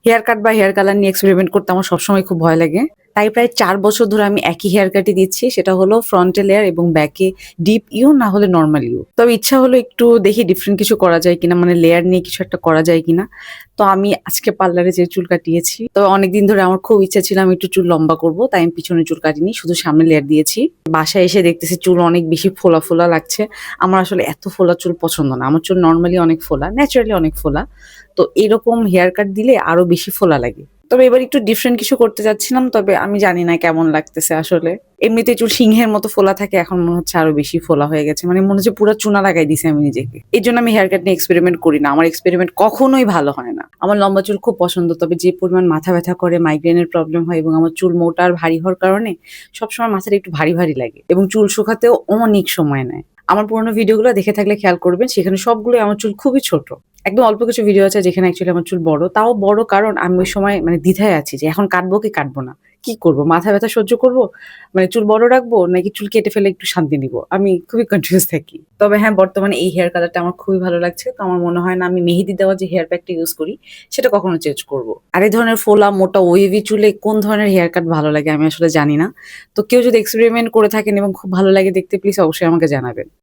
Hair cut বা hair colour নিয়ে experiment করতে আমার সবসময় খুব ভয় লাগে। তাই প্রায় ৪ বছর ধরে আমি একই হেয়ার কাটই দিচ্ছি। সেটা হলো ফ্রন্টে লেয়ার এবং ব্যাকে ডিপ ইউ না হলে নরমাল ইউ। তবে ইচ্ছা হলো একটু দেখি ডিফারেন্ট কিছু করা যায় কিনা, মানে লেয়ার নিয়ে কিছু একটা করা যায় কিনা। তো আমি আজকে পার্লারে যেয়ে চুল কাটিয়েছি। তবে অনেকদিন ধরে আমার খুব ইচ্ছা ছিল আমি একটু চুল লম্বা করব। তাই আমি পিছনে চুল কাটিনি, শুধু সামনে লেয়ার দিয়েছি। বাসায় এসে দেখতেছি চুল অনেক বেশি ফোলা, ফোলা লাগছে। আমার আসলে এত ফোলা চুল পছন্দ না। আমার চুল নরমালি অনেক ফোলা, ন্যাচারালি অনেক ফোলা। তো এরকম হেয়ার কাট দিলে আরো বেশি ফোলা লাগে। তবে এবার একটু ডিফারেন্ট কিছু করতে যাচ্ছিলাম। তবে আমি জানি না কেমন লাগতেছে আসলে। এমনিতে চুল সিংহের মতো ফোলা থাকে, এখন মনে হচ্ছে আরো বেশি ফোলা হয়ে গেছে। মানে মনে হচ্ছে পুরা চুনা লাগাই দিছি আমি নিজেকে। এজন্য আমি হেয়ার কাট নিয়ে এক্সপেরিমেন্ট করি না। আমার এক্সপেরিমেন্ট কখনোই ভালো হয় না। আমার লম্বা চুল খুব পছন্দ। তবে যে পরিমাণ মাথা ব্যথা করে, মাইগ্রেনের প্রবলেম হয় এবং আমার চুল মোটা আর ভারী হওয়ার কারণে সবসময় মাথাটা একটু ভারী, ভারী লাগে এবং চুল শুকাতেও অনেক সময় নেয়। আমার পুরোনো ভিডিওগুলো দেখে থাকলে খেয়াল করবেন, সেখানে সবগুলোই আমার চুল খুবই ছোট। একদম অল্প কিছু ভিডিও আছে যেখানে অ্যাকচুয়ালি আমার চুল বড়। তাও বড় কারণ আমি ওই সময় মানে দ্বিধায় আছি যে এখন কাটবো কি কাটবো না। কি করব? মাথা ব্যথা সহ্য করব? মানে চুল বড় রাখবো নাকি চুল কেটে ফেলে একটু শান্তি নিবো? আমি খুবই কনফিউজ থাকি। তবে হ্যাঁ, বর্তমানে এই হেয়ার কালারটা আমার খুবই ভালো লাগছে। তো আমার মনে হয় না আমি মেহেদি দেওয়া যে হেয়ার প্যাকটা ইউজ করি সেটা কখনো চেঞ্জ করব। আর এই ধরনের ফোলা, মোটা, ওয়েভি চুলে কোন ধরনের হেয়ার কাট ভালো লাগে আমি আসলে জানি না। তো কেউ যদি এক্সপেরিমেন্ট করে থাকেন এবং খুব ভালো লাগে দেখতে, প্লিজ অবশ্যই আমাকে জানাবেন।